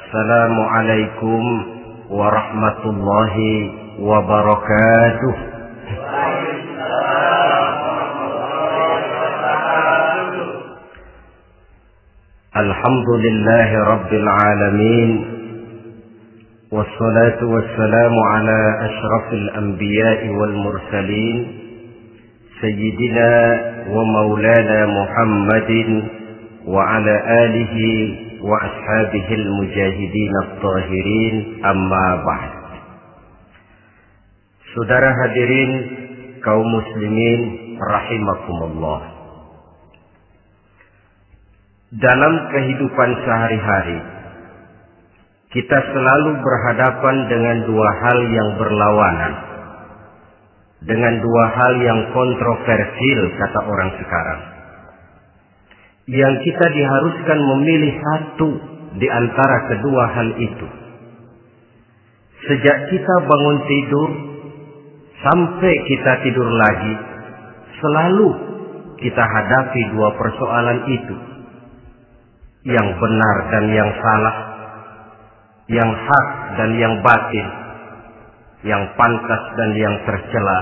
Assalamualaikum warahmatullahi wabarakatuh. Alhamdulillahi rabbil alamin. Wassalatu wassalamu ala ashrafil anbiya'i wal mursalin, Sayyidina wa maulana Muhammadin wa ala alihi wa ashabihil mujahidin at-tahirin, amma ba'd. Saudara hadirin kaum muslimin rahimakumullah. Dalam kehidupan sehari-hari kita selalu berhadapan dengan dua hal yang berlawanan, dengan dua hal yang kontroversial kata orang sekarang, yang kita diharuskan memilih satu di antara kedua hal itu. Sejak kita bangun tidur sampai kita tidur lagi, selalu kita hadapi dua persoalan itu, yang benar dan yang salah, yang hak dan yang batil, yang pantas dan yang tercela,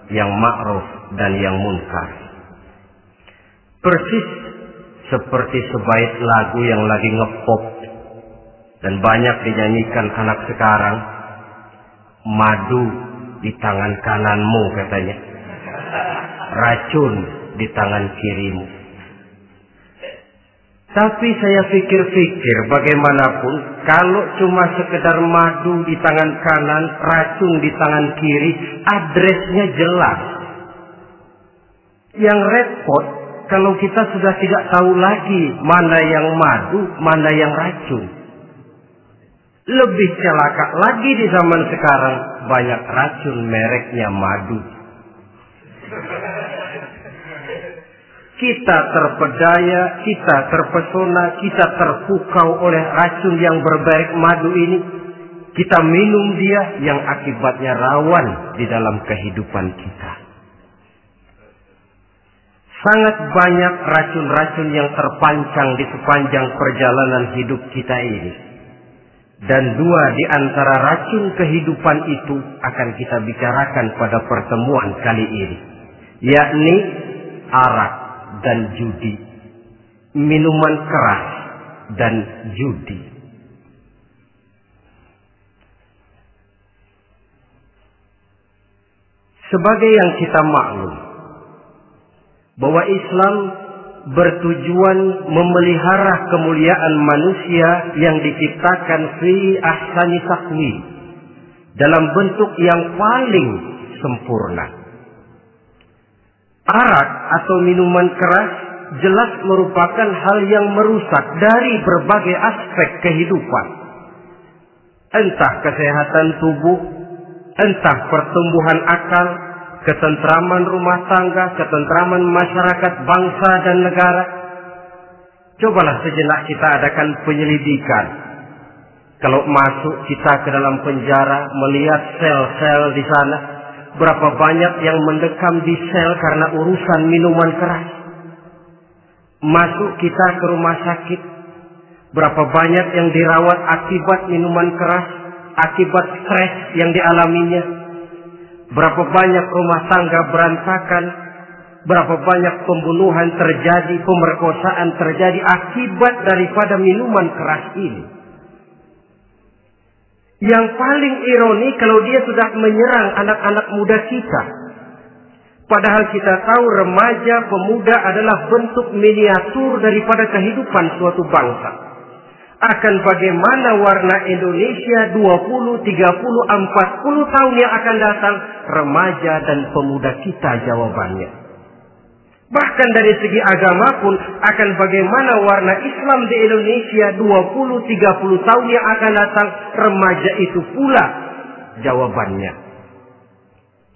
yang ma'ruf dan yang munkar. Persis seperti sebaik lagu yang lagi ngepop dan banyak dinyanyikan anak sekarang, madu di tangan kananmu katanya, racun di tangan kirimu. Tapi saya pikir-pikir, bagaimanapun kalau cuma sekedar madu di tangan kanan, racun di tangan kiri, adresnya jelas. Yang repot kalau kita sudah tidak tahu lagi mana yang madu, mana yang racun. Lebih celaka lagi di zaman sekarang, banyak racun mereknya madu. Kita terpedaya, kita terpesona, kita terpukau oleh racun yang bermerek madu ini. Kita minum dia, yang akibatnya rawan di dalam kehidupan kita. Sangat banyak racun-racun yang terpancang di sepanjang perjalanan hidup kita ini. Dan dua di antara racun kehidupan itu akan kita bicarakan pada pertemuan kali ini, yakni arak dan judi, minuman keras dan judi. Sebagai yang kita maklum bahwa Islam bertujuan memelihara kemuliaan manusia yang diciptakan fi ahsani taqwim, dalam bentuk yang paling sempurna. Arak atau minuman keras jelas merupakan hal yang merusak dari berbagai aspek kehidupan. Entah kesehatan tubuh, entah pertumbuhan akal, ketentraman rumah tangga, ketentraman masyarakat, bangsa dan negara. Cobalah sejenak kita adakan penyelidikan. Kalau masuk kita ke dalam penjara, melihat sel-sel di sana, berapa banyak yang mendekam di sel karena urusan minuman keras. Masuk kita ke rumah sakit, berapa banyak yang dirawat akibat minuman keras, akibat stres yang dialaminya. Berapa banyak rumah tangga berantakan, berapa banyak pembunuhan terjadi, pemerkosaan terjadi akibat daripada minuman keras ini. Yang paling ironi kalau dia sudah menyerang anak-anak muda kita. Padahal kita tahu remaja, pemuda adalah bentuk miniatur daripada kehidupan suatu bangsa. Akan bagaimana warna Indonesia 20, 30, 40 tahun yang akan datang, remaja dan pemuda kita jawabannya. Bahkan dari segi agama pun, akan bagaimana warna Islam di Indonesia 20, 30 tahun yang akan datang, remaja itu pula jawabannya.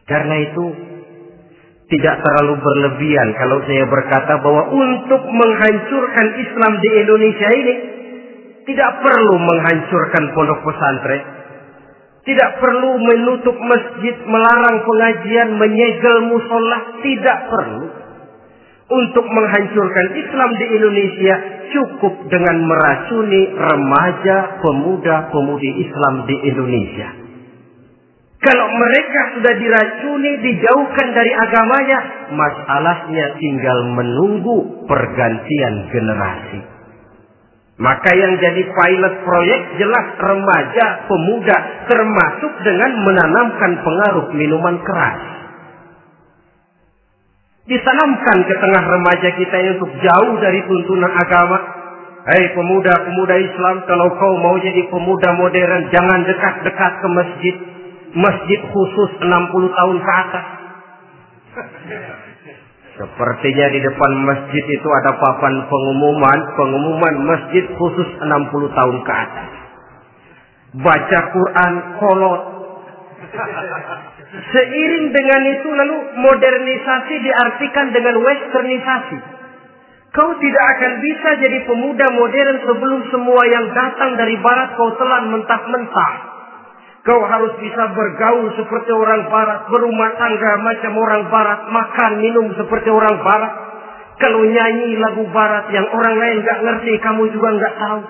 Karena itu, tidak terlalu berlebihan kalau saya berkata bahwa untuk menghancurkan Islam di Indonesia ini, tidak perlu menghancurkan pondok pesantren, tidak perlu menutup masjid, melarang pengajian, menyegel musola, tidak perlu. untuk menghancurkan Islam di Indonesia cukup dengan meracuni remaja, pemuda-pemudi Islam di Indonesia. Kalau mereka sudah diracuni, dijauhkan dari agamanya, masalahnya tinggal menunggu pergantian generasi. Maka yang jadi pilot proyek jelas remaja, pemuda, termasuk dengan menanamkan pengaruh minuman keras. Ditanamkan ke tengah remaja kita ini untuk jauh dari tuntunan agama. Hei pemuda-pemuda Islam, kalau kau mau jadi pemuda modern, jangan dekat-dekat ke masjid. Masjid khusus 60 tahun ke atas. Sepertinya di depan masjid itu ada papan pengumuman masjid khusus 60 tahun ke atas. Baca Quran kolot. Seiring dengan itu lalu modernisasi diartikan dengan westernisasi. Kau tidak akan bisa jadi pemuda modern sebelum semua yang datang dari barat kau telan mentah-mentah. Kau harus bisa bergaul seperti orang barat, berumah tangga macam orang barat, makan minum seperti orang barat. Kalau nyanyi lagu barat yang orang lain gak ngerti, kamu juga gak tahu.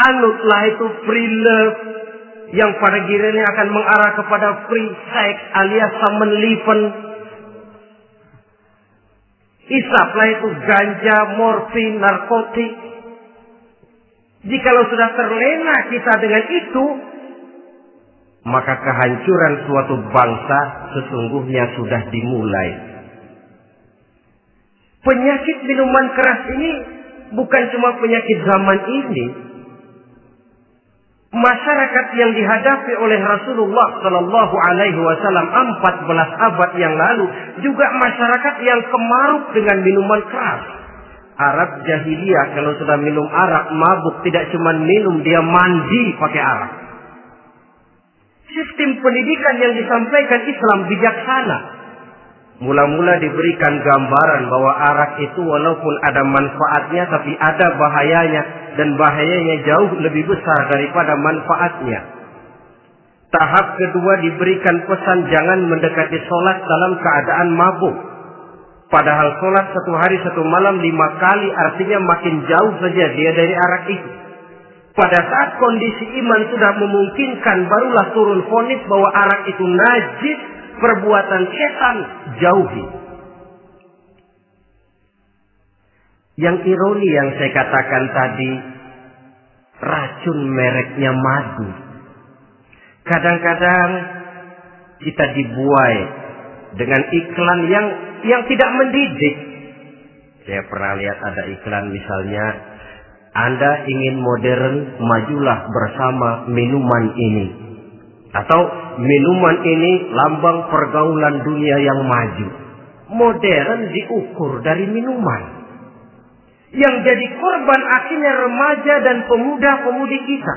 Anutlah itu free love yang pada gilirannya akan mengarah kepada free sex alias samenleven. Isaplah itu ganja, morfin, narkotik. Jikalau sudah terlena kita dengan itu, maka kehancuran suatu bangsa sesungguhnya sudah dimulai. Penyakit minuman keras ini bukan cuma penyakit zaman ini. Masyarakat yang dihadapi oleh Rasulullah Sallallahu Alaihi Wasallam 14 abad yang lalu juga masyarakat yang kemaruk dengan minuman keras. Arab jahiliyah kalau sudah minum arak mabuk, tidak cuma minum, dia mandi pakai arak. Sistem pendidikan yang disampaikan Islam bijaksana. Mula-mula diberikan gambaran bahwa arak itu walaupun ada manfaatnya tapi ada bahayanya, dan bahayanya jauh lebih besar daripada manfaatnya. Tahap kedua diberikan pesan jangan mendekati sholat dalam keadaan mabuk. Padahal sholat 1 hari 1 malam 5 kali artinya makin jauh saja dia dari arak itu. Pada saat kondisi iman sudah memungkinkan, barulah turun vonis bahwa arak itu najis, perbuatan setan, jauhi. Yang ironi yang saya katakan tadi, racun mereknya madu. Kadang-kadang kita dibuai dengan iklan yang tidak mendidik. Saya pernah lihat ada iklan misalnya, Anda ingin modern, majulah bersama minuman ini. Atau minuman ini lambang pergaulan dunia yang maju. Modern diukur dari minuman. Yang jadi korban akhirnya remaja dan pemuda-pemudi kita.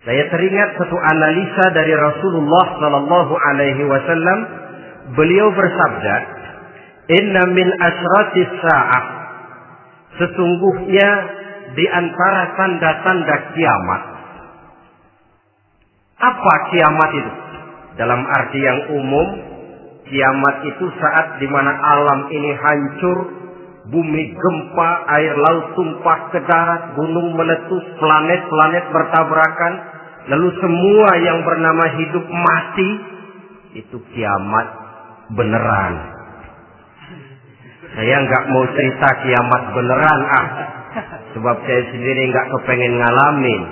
Saya teringat satu analisa dari Rasulullah Sallallahu Alaihi Wasallam. Beliau bersabda, Inna min asratis sa'ah. Sesungguhnya di antara tanda-tanda kiamat. Apa kiamat itu? Dalam arti yang umum, kiamat itu saat di mana alam ini hancur, bumi gempa, air laut tumpah ke darat, gunung meletus, planet-planet bertabrakan, lalu semua yang bernama hidup mati. Itu kiamat beneran. Saya nggak mau cerita kiamat beneran, sebab saya sendiri nggak kepengen ngalamin.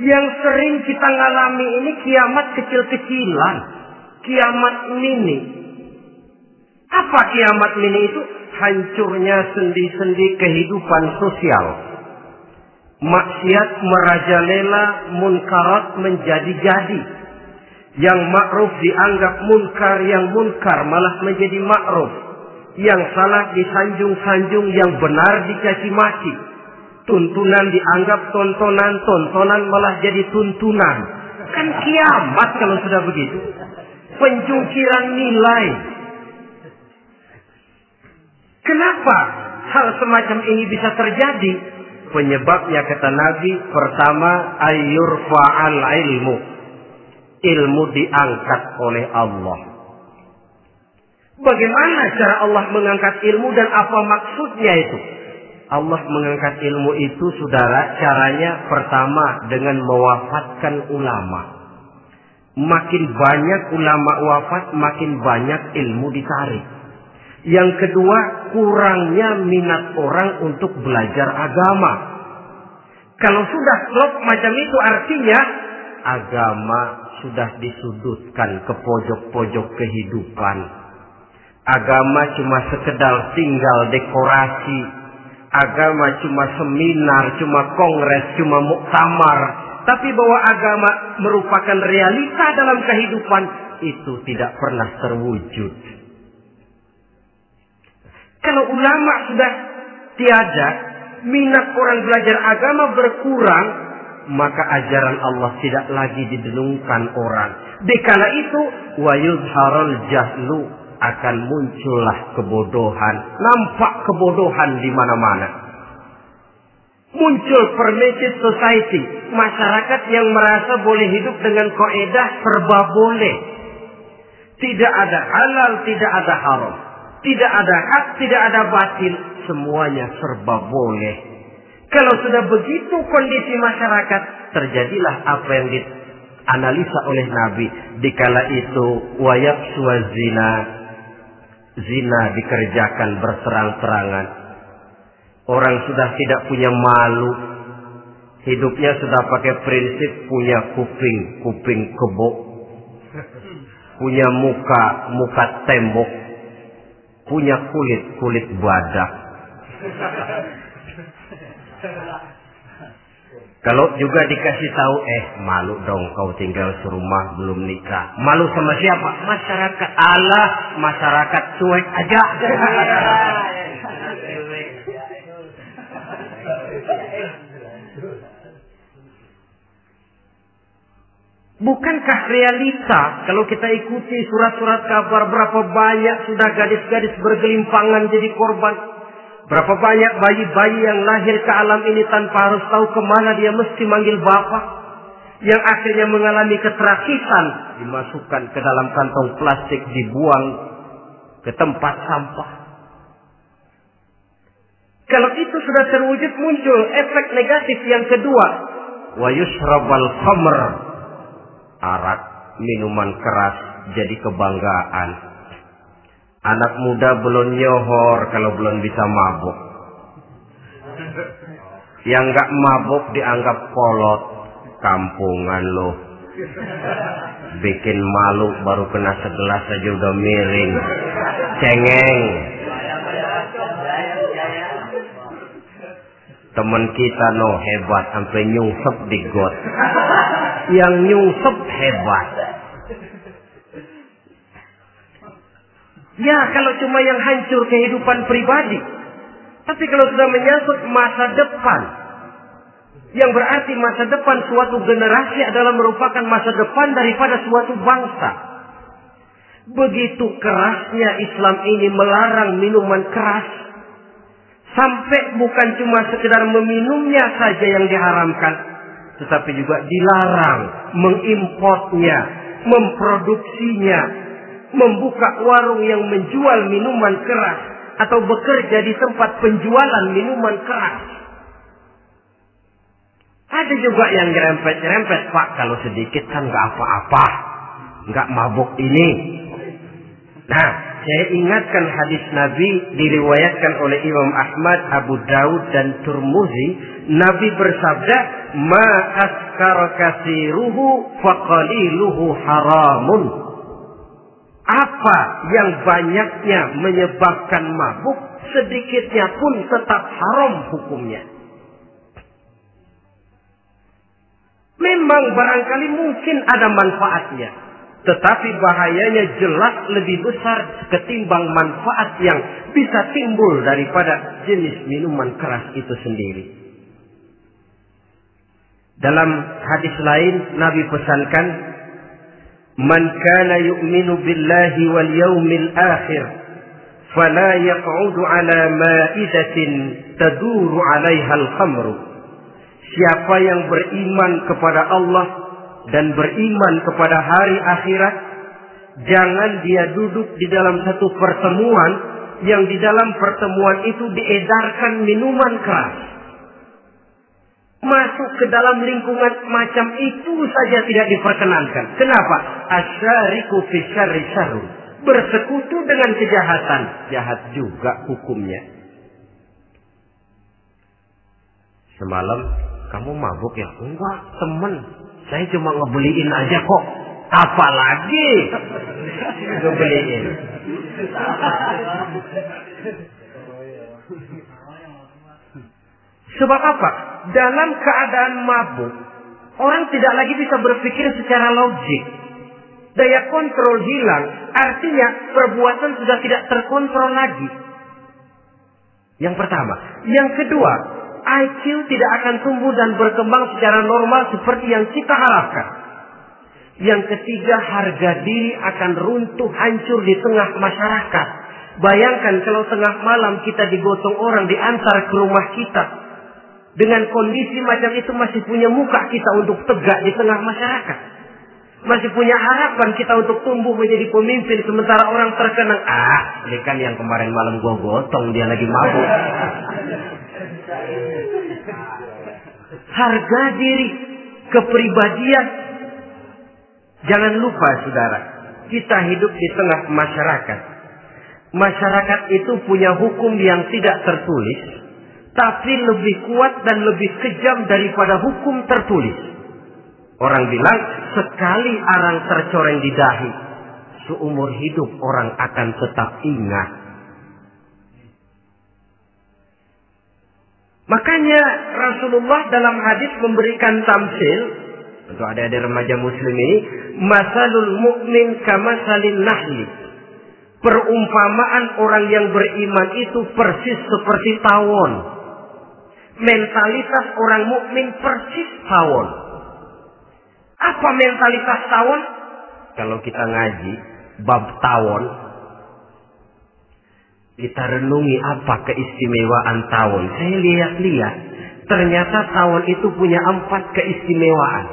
Yang sering kita ngalami ini kiamat kecil-kecilan, kiamat mini. Apa kiamat mini itu? Hancurnya sendi-sendi kehidupan sosial. Maksiat merajalela, munkarat menjadi-jadi. Yang ma'ruf dianggap munkar, yang munkar malah menjadi ma'ruf. Yang salah disanjung-sanjung, yang benar dicaci maki. Tuntunan dianggap tontonan, tontonan malah jadi tuntunan. Kan kiamat kalau sudah begitu. Pencungkiran nilai. Kenapa hal semacam ini bisa terjadi? penyebabnya kata Nabi, pertama ayyurfa'al ilmu. Ilmu diangkat oleh Allah. Bagaimana cara Allah mengangkat ilmu dan apa maksudnya itu? Allah mengangkat ilmu itu, saudara, caranya pertama dengan mewafatkan ulama. Makin banyak ulama wafat, makin banyak ilmu ditarik. Yang kedua, kurangnya minat orang untuk belajar agama. Kalau sudah klop macam itu, artinya agama sudah disudutkan ke pojok-pojok kehidupan. Agama cuma sekedar tinggal dekorasi. Agama cuma seminar, cuma kongres, cuma muktamar. Tapi bahwa agama merupakan realita dalam kehidupan, itu tidak pernah terwujud. Kalau ulama sudah tiada, minat orang belajar agama berkurang, maka ajaran Allah tidak lagi didenungkan orang. Dikala itu, wa yuzharul jahlu, akan muncullah kebodohan. Nampak kebodohan di mana-mana. Muncul permissive society, masyarakat yang merasa boleh hidup dengan kaidah serba boleh. Tidak ada halal, tidak ada haram. Tidak ada hak, tidak ada batil. Semuanya serba boleh. Kalau sudah begitu kondisi masyarakat, terjadilah apa yang dianalisa oleh Nabi. Dikala itu, wayabsu zina. Zina dikerjakan berterang-terangan. Orang sudah tidak punya malu. Hidupnya sudah pakai prinsip punya kuping kebo. Punya muka tembok. Punya kulit badak. Kalau juga dikasih tahu, malu dong kau tinggal serumah belum nikah. Malu sama siapa? Masyarakat. Allah, masyarakat cuek aja. Bukankah realita kalau kita ikuti surat-surat kabar, berapa banyak sudah gadis-gadis bergelimpangan jadi korban? Berapa banyak bayi-bayi yang lahir ke alam ini tanpa harus tahu kemana dia mesti manggil bapak. Yang akhirnya mengalami keterakisan, dimasukkan ke dalam kantong plastik, dibuang ke tempat sampah. Kalau itu sudah terwujud, muncul efek negatif yang kedua. Wa yushrabal khamr. Arak, minuman keras jadi kebanggaan. Anak muda belum nyohor kalau belum bisa mabuk. Yang gak mabuk dianggap kolot. Kampungan lo. Bikin malu baru kena segelas aja udah miring. Cengeng. Temen kita hebat sampai nyungsep di got. Yang nyungsep hebat. Ya, kalau cuma yang hancur kehidupan pribadi. Tapi kalau sudah menyangkut masa depan, yang berarti masa depan suatu generasi adalah merupakan masa depan daripada suatu bangsa. Begitu kerasnya Islam ini melarang minuman keras. Sampai bukan cuma sekedar meminumnya saja yang diharamkan, tetapi juga dilarang mengimportnya, memproduksinya, membuka warung yang menjual minuman keras atau bekerja di tempat penjualan minuman keras. Ada juga yang nyerempet-nyerempet, Pak, kalau sedikit kan nggak apa-apa, nggak mabuk ini. Nah, saya ingatkan hadis Nabi diriwayatkan oleh Imam Ahmad, Abu Daud dan Turmuzi. Nabi bersabda, "Ma askara katsiruhu faqaliluhu haramun." Apa yang banyaknya menyebabkan mabuk, sedikitnya pun tetap haram hukumnya. Memang barangkali mungkin ada manfaatnya, tetapi bahayanya jelas lebih besar ketimbang manfaat yang bisa timbul daripada jenis minuman keras itu sendiri. Dalam hadis lain Nabi pesankan, "Man kana yu'minu billahi wal yaumil akhir fala yaq'udu ala ma'idatin taduru 'alaiha al-khamru. Siapa yang beriman kepada Allah dan beriman kepada hari akhirat, jangan dia duduk di dalam satu pertemuan yang di dalam pertemuan itu diedarkan minuman keras. Masuk ke dalam lingkungan macam itu saja tidak diperkenankan. Kenapa? Asyariku fi syarri syarrun. Bersekutu dengan kejahatan, jahat juga hukumnya. Semalam kamu mabuk ya? Enggak, temen. Saya cuma ngebeliin aja kok. Apalagi ngebeliin. Sebab apa? Dalam keadaan mabuk, orang tidak lagi bisa berpikir secara logik. Daya kontrol hilang, artinya perbuatan sudah tidak terkontrol lagi. Yang pertama. Yang kedua, IQ tidak akan tumbuh dan berkembang secara normal seperti yang kita harapkan. Yang ketiga, harga diri akan runtuh hancur di tengah masyarakat. Bayangkan kalau tengah malam kita digotong orang, diantar ke rumah kita. Dengan kondisi macam itu masih punya muka kita untuk tegak di tengah masyarakat. Masih punya harapan kita untuk tumbuh menjadi pemimpin sementara orang terkenang. Ini kan yang kemarin malam gua gotong, dia lagi mabuk. Harga diri, kepribadian. Jangan lupa saudara, kita hidup di tengah masyarakat. Masyarakat itu punya hukum yang tidak tertulis, tapi lebih kuat dan lebih kejam daripada hukum tertulis. Orang bilang, sekali arang tercoreng di dahi, seumur hidup orang akan tetap ingat. Makanya Rasulullah dalam hadis memberikan tamsil untuk adik-adik remaja muslim ini, masalul mu'min kamasalin nahli. Perumpamaan orang yang beriman itu persis seperti tawon. Mentalitas orang mukmin persis tawon. Apa mentalitas tawon? Kalau kita ngaji bab tawon, kita renungi apa keistimewaan tawon. Saya lihat-lihat, ternyata tawon itu punya 4 keistimewaan.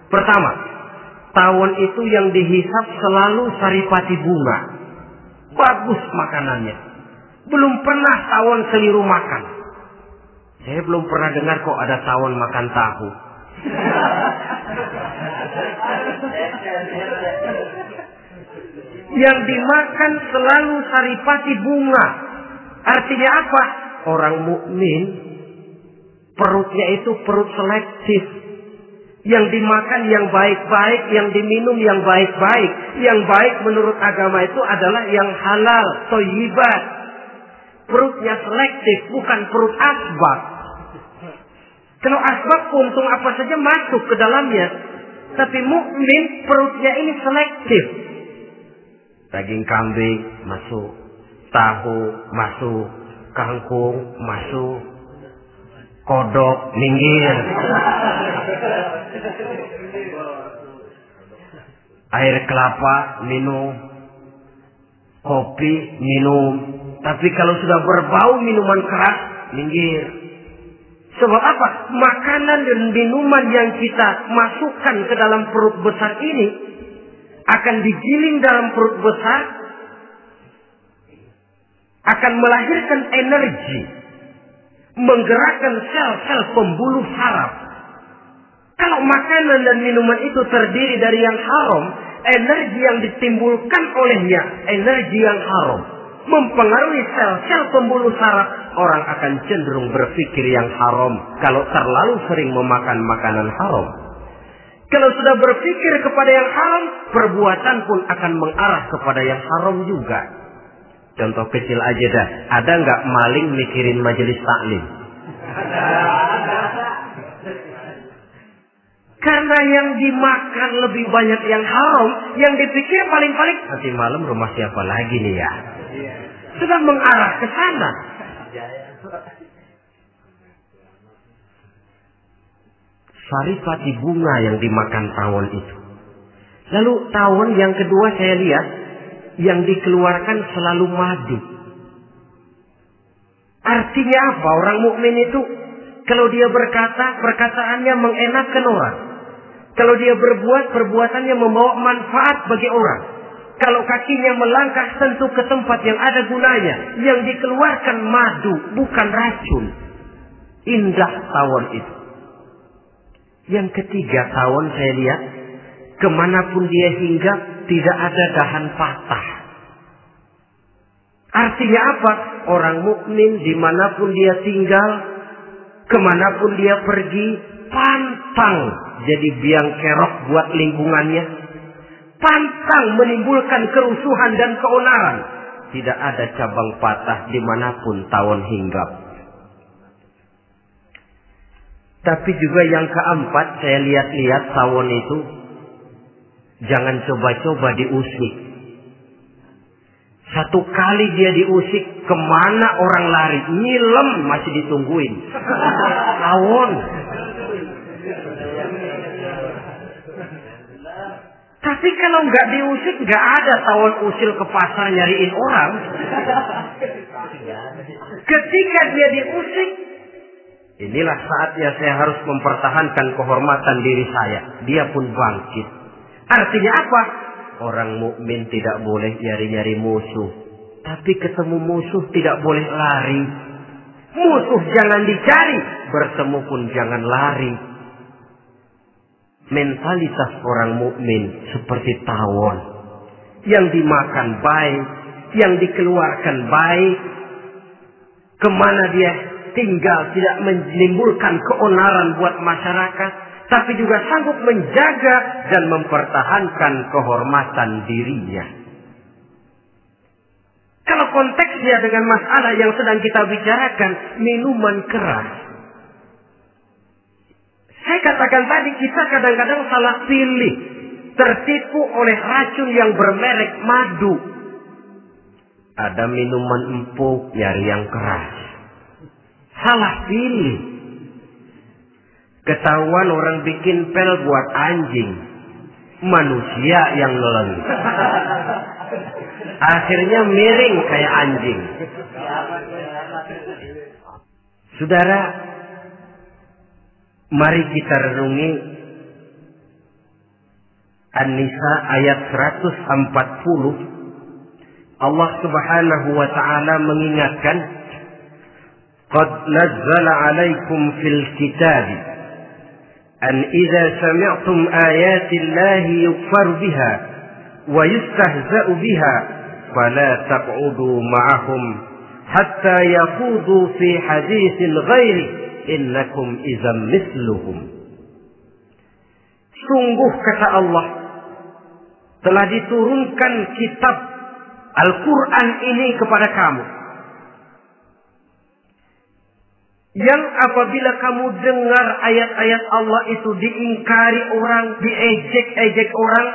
Pertama, tawon itu yang dihisap selalu saripati bunga. Bagus makanannya. Belum pernah tawon keliru makan. Saya belum pernah dengar kok ada tawon makan tahu. Yang dimakan selalu saripati bunga. Artinya apa? Orang mukmin perutnya itu perut selektif. Yang dimakan yang baik-baik, yang diminum yang baik-baik. Yang baik menurut agama itu adalah yang halal, thayyibat. Perutnya selektif, bukan perut asbab. Kalau asbab untung apa saja masuk ke dalamnya. Tapi mukmin perutnya ini selektif. Daging kambing masuk, tahu masuk, kangkung masuk, kodok minggir. Air kelapa minum, kopi minum. Tapi kalau sudah berbau minuman keras, minggir. Sebab apa? Makanan dan minuman yang kita masukkan ke dalam perut besar ini akan digiling dalam perut besar, akan melahirkan energi, menggerakkan sel-sel pembuluh saraf. Kalau makanan dan minuman itu terdiri dari yang haram, energi yang ditimbulkan olehnya energi yang haram, mempengaruhi sel-sel pembuluh saraf. Orang akan cenderung berpikir yang haram kalau terlalu sering memakan makanan haram. Kalau sudah berpikir kepada yang haram, perbuatan pun akan mengarah kepada yang haram juga. Contoh kecil aja dah. Ada nggak maling mikirin majelis taklim? Karena yang dimakan lebih banyak yang haram, yang dipikir paling-paling nanti malam rumah siapa lagi nih ya? Sudah mengarah ke sana. Saripati bunga yang dimakan tawon itu. Lalu tawon yang kedua saya lihat yang dikeluarkan selalu madu. Artinya apa? Orang mukmin itu kalau dia berkata, perkataannya mengenakan orang. Kalau dia berbuat, perbuatannya membawa manfaat bagi orang. Kalau kakinya melangkah tentu ke tempat yang ada gunanya. Yang dikeluarkan madu, bukan racun. Indah tawon itu. Yang ketiga, tawon saya lihat, kemanapun dia hinggap, tidak ada dahan patah. Artinya apa? Orang mukmin dimanapun dia tinggal, kemanapun dia pergi, pantang jadi biang kerok buat lingkungannya, pantang menimbulkan kerusuhan dan keonaran. Tidak ada cabang patah dimanapun tawon hinggap. Tapi juga yang keempat, saya lihat-lihat tawon itu jangan coba-coba diusik. Satu kali dia diusik, kemana orang lari? Nyilem masih ditungguin. Tawon. Tapi kalau nggak diusik, nggak ada tawon usil ke pasar nyariin orang. Ketika dia diusik, inilah saatnya saya harus mempertahankan kehormatan diri saya. Dia pun bangkit. Artinya apa? Orang mukmin tidak boleh nyari-nyari musuh. Tapi ketemu musuh tidak boleh lari. Musuh jangan dicari, bertemu pun jangan lari. Mentalitas orang mukmin seperti tawon. Yang dimakan baik, yang dikeluarkan baik. Kemana dia tinggal tidak menimbulkan keonaran buat masyarakat. Tapi juga sanggup menjaga dan mempertahankan kehormatan dirinya. Kalau konteksnya dengan masalah yang sedang kita bicarakan, minuman keras. Saya katakan tadi, kita kadang-kadang salah pilih. Tertipu oleh racun yang bermerek madu. Ada minuman empuk, nyari yang keras. Salah pilih. Ketahuan orang bikin pel buat anjing. Manusia yang nelen. Akhirnya miring kayak anjing. Saudara, mari kita renungi An-Nisa ayat 140. Allah Subhanahu wa ta'ala mengingatkan, "Qad nazzala 'alaikum fil kitab أن إذا سمعتم آيات الله يكفر بها ويستهزأ بها فلا تقعدوا معهم حتى يخوضوا في حديث غيره إنكم إذا مثلهم." Sungguh kata Allah, telah diturunkan kitab Al-Quran ini kepada kamu, yang apabila kamu dengar ayat-ayat Allah itu diingkari orang, diejek-ejek orang,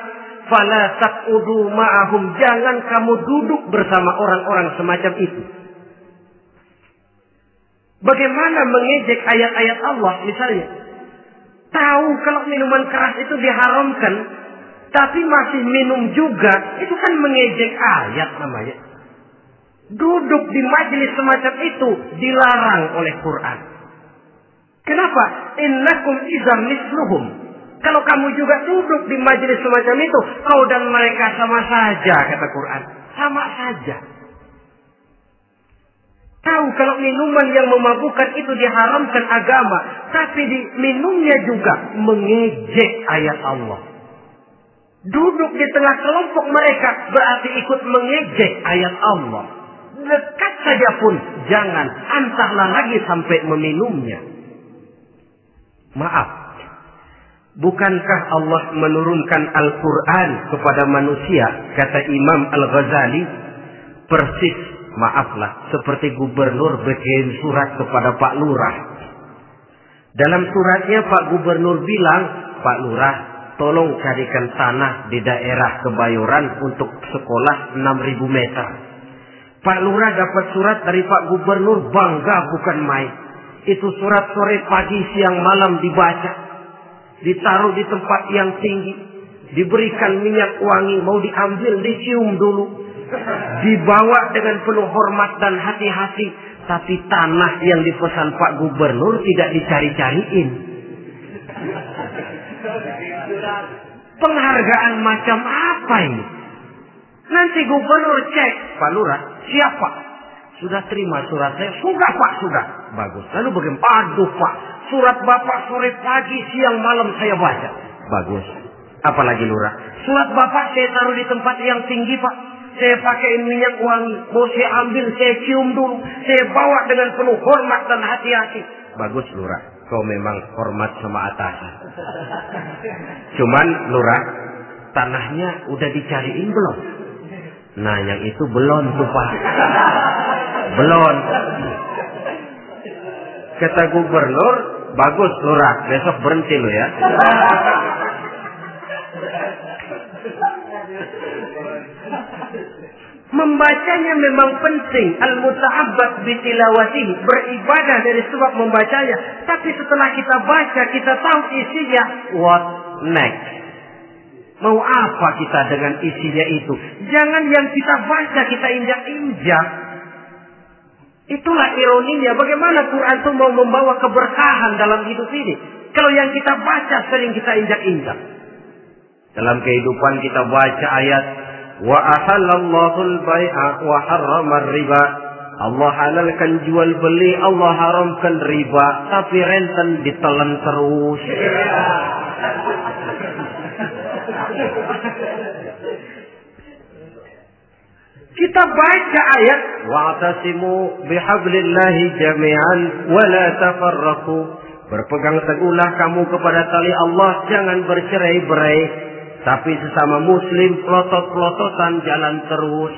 fala taqudu ma'ahum, jangan kamu duduk bersama orang-orang semacam itu. Bagaimana mengejek ayat-ayat Allah misalnya? Tahu kalau minuman keras itu diharamkan, tapi masih minum juga, itu kan mengejek ayat namanya. Duduk di majelis semacam itu dilarang oleh Quran. Kenapa? Innakum idzam misluhum. Kalau kamu juga duduk di majelis semacam itu, kau dan mereka sama saja, kata Quran. Sama saja. Tahu kalau minuman yang memabukkan itu diharamkan agama, tapi minumnya juga mengejek ayat Allah. Duduk di tengah kelompok mereka berarti ikut mengejek ayat Allah. Dekat saja pun jangan, entahlah lagi sampai meminumnya. Maaf, bukankah Allah menurunkan Al-Quran kepada manusia, kata Imam Al-Ghazali, persis, maaflah, seperti gubernur bikin surat kepada Pak Lurah. Dalam suratnya Pak Gubernur bilang, Pak Lurah, tolong carikan tanah di daerah Kebayoran untuk sekolah 6.000 meter. Pak Lurah dapat surat dari Pak Gubernur, bangga bukan main. Itu surat sore, pagi, siang, malam dibaca. Ditaruh di tempat yang tinggi. Diberikan minyak wangi, mau diambil, dicium dulu. Dibawa dengan penuh hormat dan hati-hati. Tapi tanah yang dipesan Pak Gubernur tidak dicari-cariin. Penghargaan macam apa ini? Nanti Gubernur cek, Pak Lurah, siapa? Sudah terima surat saya? Sudah Pak, sudah. Bagus. Lalu bagaimana? Aduh Pak, surat Bapak sore pagi, siang malam saya baca. Bagus. Apalagi Lurah? Surat Bapak saya taruh di tempat yang tinggi Pak. Saya pakai minyak wangi. Mau saya ambil, saya cium dulu. Saya bawa dengan penuh hormat dan hati-hati. Bagus Lurah. Kau memang hormat sama atasan. Cuman Lurah, tanahnya udah dicariin belum? Nah yang itu belum tuh Pak. Belum. Kata Gubernur, bagus Lurah. Besok berhenti lo ya. Membacanya memang penting. Al-muta'abbad bitilawatihi. Beribadah dari sebab membacanya. Tapi setelah kita baca, kita tahu isinya. What next? Mau apa kita dengan isinya itu? Jangan yang kita baca, kita injak-injak. Itulah ironinya. Bagaimana Quran itu mau membawa keberkahan dalam hidup ini. Kalau yang kita baca sering kita injak-injak. Dalam kehidupan kita baca ayat. Wa ahallallahu al-bai'a wa harrama riba. Allah halalkan jual beli, Allah haramkan riba, tapi renten ditelan terus. Kita baca ayat wa'tasimu bihablillahi jami'an wa la tafarraqu. Berpegang teguhlah kamu kepada tali Allah, jangan bercerai-berai. Tapi sesama muslim pelotot-pelototan jalan terus.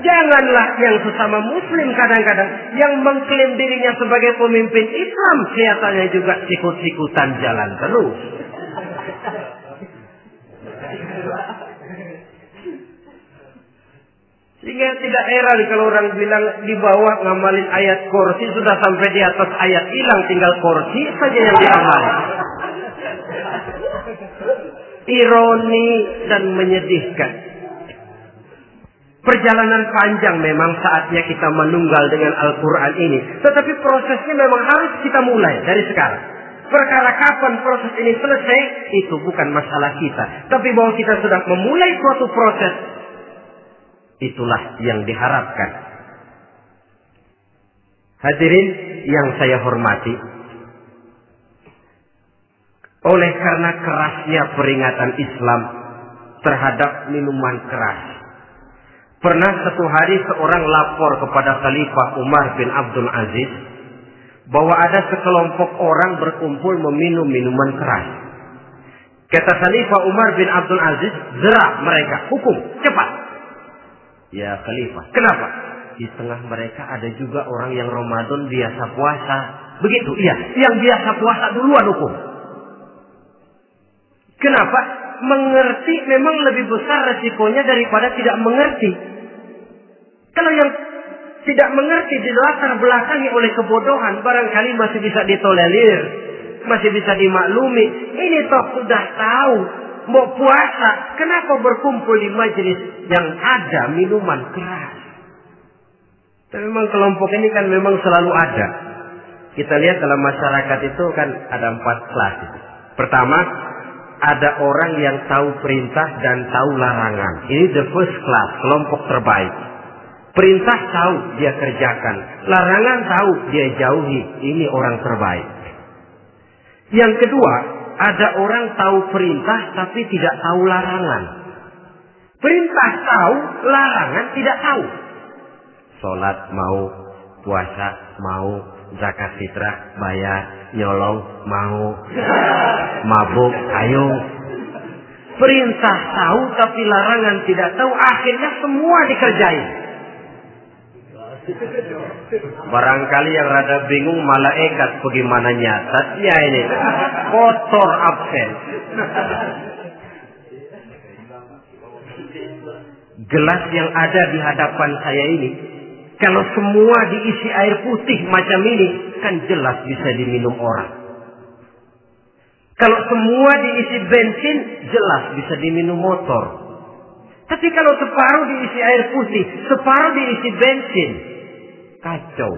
Janganlah yang sesama muslim kadang-kadang yang mengklaim dirinya sebagai pemimpin Islam kelihatannya juga sikut-sikutan jalan terus. Sehingga tidak heran kalau orang bilang di bawah ngamalin ayat kursi sudah sampai di atas ayat hilang, tinggal kursi saja yang diamalin. Ironi dan menyedihkan. Perjalanan panjang memang saatnya kita menunggal dengan Al-Quran ini. Tetapi prosesnya memang harus kita mulai dari sekarang. Perkara kapan proses ini selesai, itu bukan masalah kita. Tapi bahwa kita sudah memulai suatu proses, itulah yang diharapkan. Hadirin yang saya hormati. Oleh karena kerasnya peringatan Islam terhadap minuman keras. Pernah satu hari seorang lapor kepada Khalifah Umar bin Abdul Aziz bahwa ada sekelompok orang berkumpul meminum minuman keras. Kata Khalifah Umar bin Abdul Aziz, jerak mereka, hukum, cepat. Ya Khalifah, kenapa? Di tengah mereka ada juga orang yang Ramadan biasa puasa. Begitu, iya, yang biasa puasa duluan hukum. Kenapa? Mengerti memang lebih besar resikonya daripada tidak mengerti. Kalau yang tidak mengerti dilatar belakangi oleh kebodohan, barangkali masih bisa ditolerir, masih bisa dimaklumi. Ini toh sudah tahu mau puasa, kenapa berkumpul di majelis yang ada minuman keras? Tapi memang kelompok ini kan memang selalu ada. Kita lihat dalam masyarakat itu kan ada 4 kelas. Pertama, ada orang yang tahu perintah dan tahu larangan. Ini the first class, kelompok terbaik. Perintah tahu, dia kerjakan. Larangan tahu, dia jauhi. Ini orang terbaik. Yang kedua, ada orang tahu perintah tapi tidak tahu larangan. Perintah tahu, larangan tidak tahu. Sholat mau, puasa mau, zakat fitrah bayar, nyolong mau, mabuk ayo. Perintah tahu tapi larangan tidak tahu, akhirnya semua dikerjain. Barangkali yang rada bingung malaikat bagaimana nyatatnya ini, kotor absen. Gelas yang ada di hadapan saya ini, kalau semua diisi air putih macam ini, kan jelas bisa diminum orang. Kalau semua diisi bensin, jelas bisa diminum motor. Tapi kalau separuh diisi air putih, separuh diisi bensin, kacau.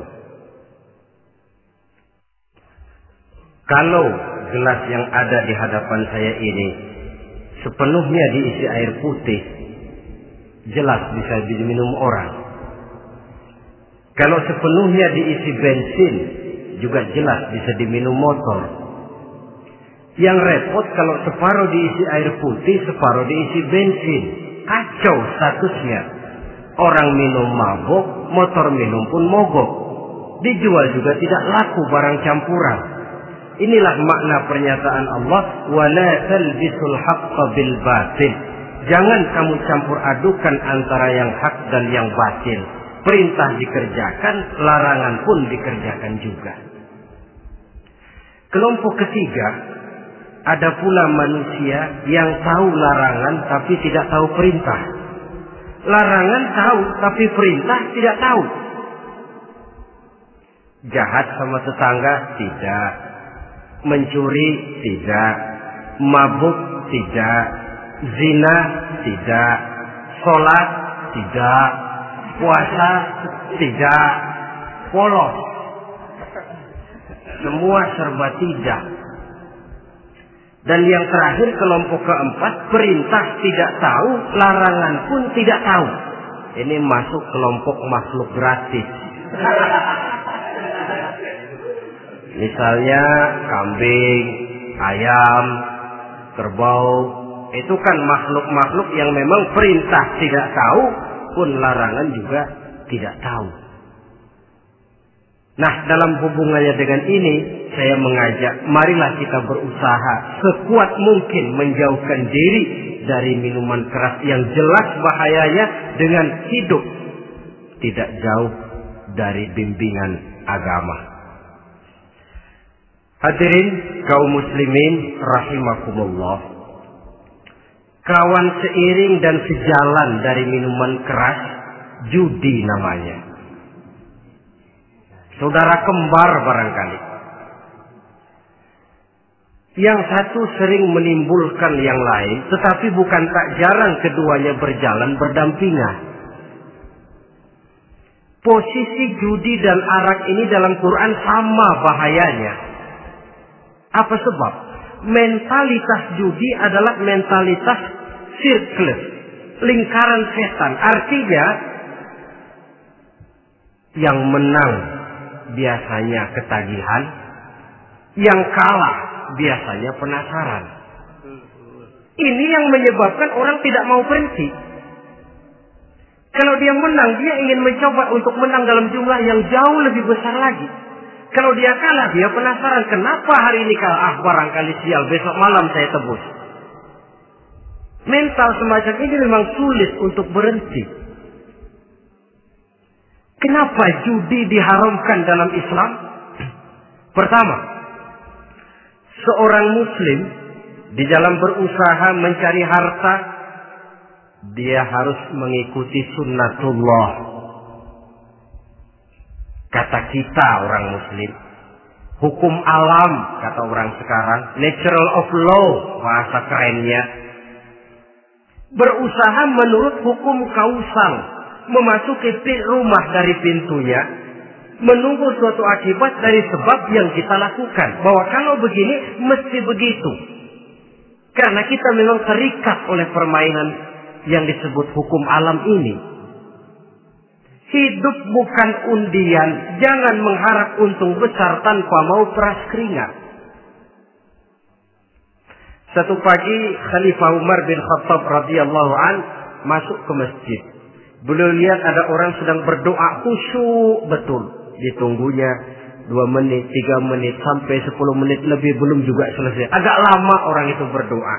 Kalau gelas yang ada di hadapan saya ini sepenuhnya diisi air putih, jelas bisa diminum orang. Kalau sepenuhnya diisi bensin, juga jelas bisa diminum motor. Yang repot kalau separuh diisi air putih, separuh diisi bensin. Kacau statusnya. Orang minum mabok, motor minum pun mogok. Dijual juga tidak laku barang campuran. Inilah makna pernyataan Allah, wala talbisul haqqa bil batil. Jangan kamu campur adukan antara yang hak dan yang batil. Perintah dikerjakan, larangan pun dikerjakan juga. Kelompok ketiga, ada pula manusia yang tahu larangan tapi tidak tahu perintah. Larangan tahu tapi perintah tidak tahu. Jahat sama tetangga tidak, mencuri tidak, mabuk tidak, zina tidak, sholat tidak, puasa tidak, polos. Semua serba tidak. Dan yang terakhir, kelompok keempat, perintah tidak tahu, larangan pun tidak tahu. Ini masuk kelompok makhluk gratis. Misalnya kambing, ayam, kerbau, itu kan makhluk-makhluk yang memang perintah tidak tahu, pun larangan juga tidak tahu. Nah, dalam hubungannya dengan ini, saya mengajak, marilah kita berusaha sekuat mungkin menjauhkan diri dari minuman keras yang jelas bahayanya dengan hidup tidak jauh dari bimbingan agama. Hadirin kaum muslimin rahimakumullah. Kawan seiring dan sejalan dari minuman keras, judi namanya. Saudara kembar barangkali. Yang satu sering menimbulkan yang lain, tetapi bukan tak jarang keduanya berjalan berdampingan. Posisi judi dan arak ini dalam Quran sama bahayanya. Apa sebab? Mentalitas judi adalah mentalitas sirkel, lingkaran setan. Artinya, yang menang biasanya ketagihan, yang kalah biasanya penasaran. Ini yang menyebabkan orang tidak mau berhenti. Kalau dia menang, dia ingin mencoba untuk menang dalam jumlah yang jauh lebih besar lagi. Kalau dia kalah, dia penasaran, kenapa hari ini kalah? Barangkali sial, besok malam saya tebus. Mental semacam ini memang sulit untuk berhenti. Kenapa judi diharamkan dalam Islam? Pertama, seorang muslim di dalam berusaha mencari harta, dia harus mengikuti sunnatullah. Kata kita orang muslim, hukum alam kata orang sekarang, natural of law bahasa kerennya. Berusaha menurut hukum kausal, memasuki rumah dari pintunya, menunggu suatu akibat dari sebab yang kita lakukan. Bahwa kalau begini, mesti begitu. Karena kita memang terikat oleh permainan yang disebut hukum alam ini. Hidup bukan undian. Jangan mengharap untung besar tanpa mau peras keringat. Satu pagi Khalifah Umar bin Khattab radhiyallahu an masuk ke masjid. Beliau lihat ada orang sedang berdoa khusyuk betul. Ditunggunya 2 menit, 3 menit, sampai 10 menit lebih belum juga selesai. Agak lama orang itu berdoa.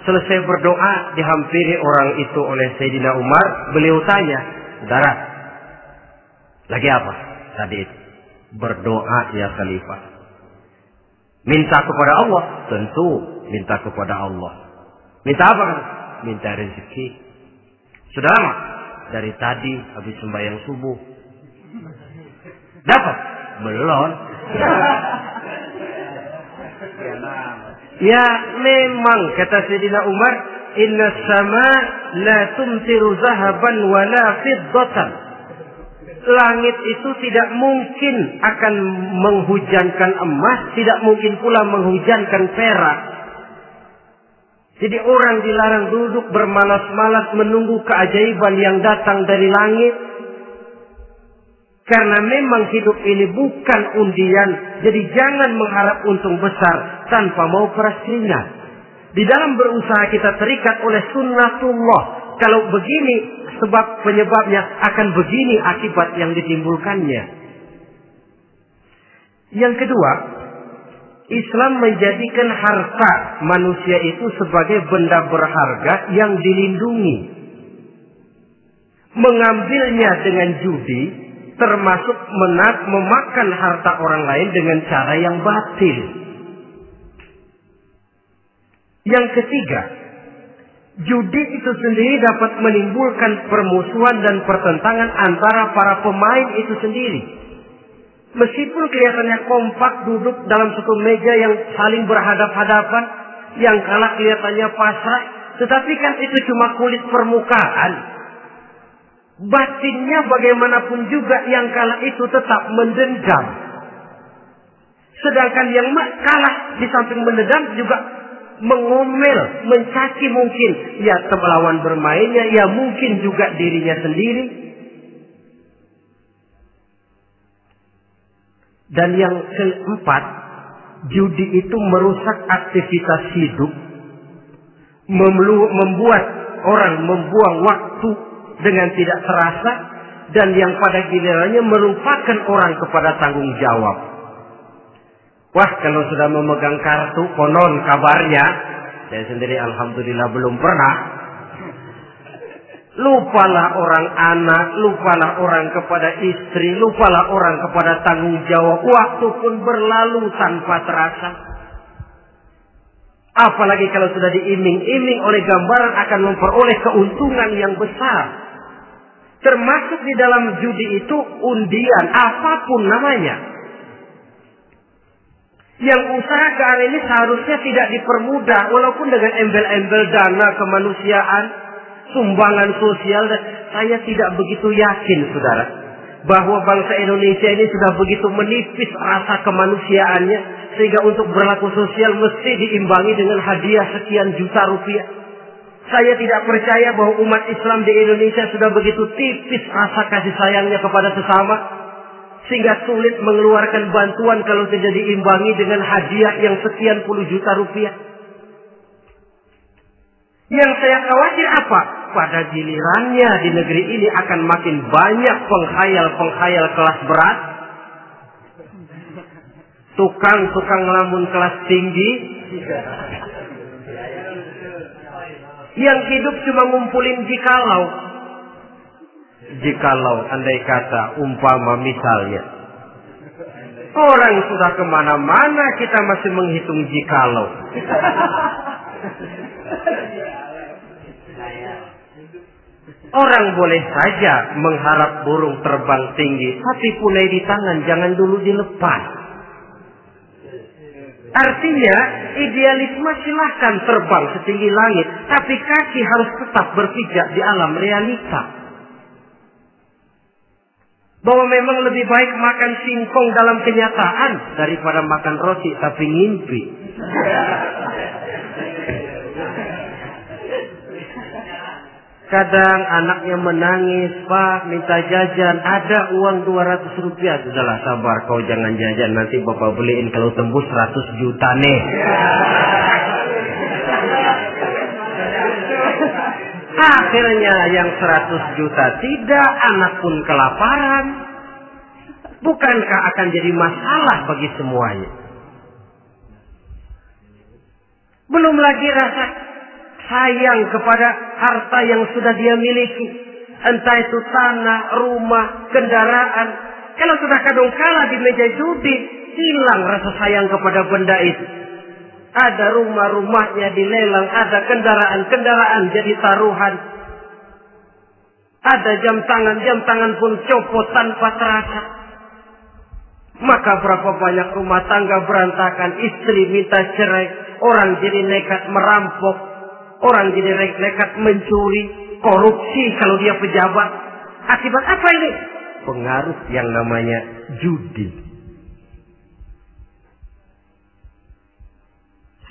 Selesai berdoa, dihampiri orang itu oleh Sayyidina Umar. Beliau tanya, saudara, lagi apa tadi itu? Berdoa ya Khalifah. Minta kepada Allah? Tentu minta kepada Allah. Minta apa? Minta rezeki. Sudah lama? Dari tadi habis sembahyang subuh. Dapat? Belum. Ya memang kata Sayyidina Umar, inna sama la tumtiru zahaban wala fiddatan. Langit itu tidak mungkin akan menghujankan emas, tidak mungkin pula menghujankan perak. Jadi orang dilarang duduk bermalas-malas menunggu keajaiban yang datang dari langit. Karena memang hidup ini bukan undian. Jadi jangan mengharap untung besar tanpa mau peras keringat. Di dalam berusaha kita terikat oleh sunnatullah. Kalau begini sebab penyebabnya, akan begini akibat yang ditimbulkannya. Yang kedua, Islam menjadikan harta manusia itu sebagai benda berharga yang dilindungi. Mengambilnya dengan judi termasuk memakan harta orang lain dengan cara yang batil. Yang ketiga, judi itu sendiri dapat menimbulkan permusuhan dan pertentangan antara para pemain itu sendiri. Meskipun kelihatannya kompak duduk dalam satu meja yang saling berhadap-hadapan, yang kalah kelihatannya pasrah, tetapi kan itu cuma kulit permukaan. Batinnya bagaimanapun juga yang kalah itu tetap mendendam. Sedangkan yang kalah di samping mendendam juga mengomel, mencaci mungkin. Ya lawan bermainnya, ya mungkin juga dirinya sendiri. Dan yang keempat, judi itu merusak aktivitas hidup. Membuat orang membuang waktu dengan tidak terasa. Dan yang pada gilirannya melupakan orang kepada tanggung jawab. Wah, kalau sudah memegang kartu, konon kabarnya, saya sendiri alhamdulillah belum pernah. Lupalah orang anak, lupalah orang kepada istri, lupalah orang kepada tanggung jawab. Waktu pun berlalu tanpa terasa. Apalagi kalau sudah diiming-iming oleh gambaran akan memperoleh keuntungan yang besar. Termasuk di dalam judi itu undian, apapun namanya. Yang usaha ke arah ini seharusnya tidak dipermudah, walaupun dengan embel-embel dana kemanusiaan, sumbangan sosial. Saya tidak begitu yakin, saudara, bahwa bangsa Indonesia ini sudah begitu menipis rasa kemanusiaannya, sehingga untuk berlaku sosial mesti diimbangi dengan hadiah sekian juta rupiah. Saya tidak percaya bahwa umat Islam di Indonesia sudah begitu tipis rasa kasih sayangnya kepada sesama, sehingga sulit mengeluarkan bantuan kalau tidak diimbangi dengan hadiah yang sekian puluh juta rupiah. Yang saya khawatir apa? Pada gilirannya di negeri ini akan makin banyak penghayal-penghayal kelas berat. Tukang-tukang ngelamun kelas tinggi. Yang hidup cuma ngumpulin jikalau. Jikalau, andai kata, umpama misalnya. Orang sudah kemana-mana, kita masih menghitung jikalau. Orang boleh saja mengharap burung terbang tinggi, tapi punai di tangan jangan dulu dilepas. Artinya, idealisme silahkan terbang setinggi langit, tapi kaki harus tetap berpijak di alam realita. Bahwa memang lebih baik makan singkong dalam kenyataan daripada makan roti tapi ngimpi. Kadang anaknya menangis, Pak minta jajan, ada uang 200 rupiah. Sudahlah sabar, kau jangan jajan, nanti bapak beliin kalau tembus 100 juta nih. Akhirnya yang 100 juta tidak, anak pun kelaparan. Bukankah akan jadi masalah bagi semuanya? Belum lagi rasa sayang kepada harta yang sudah dia miliki. Entah itu tanah, rumah, kendaraan. Kalau sudah kadung kalah di meja judi, hilang rasa sayang kepada benda itu. Ada rumah-rumahnya dilelang, ada kendaraan-kendaraan jadi taruhan. Ada jam tangan pun copot tanpa terasa. Maka berapa banyak rumah tangga berantakan, istri minta cerai, orang jadi nekat merampok. Orang jadi nekat mencuri, korupsi kalau dia pejabat. Akibat apa ini? Pengaruh yang namanya judi.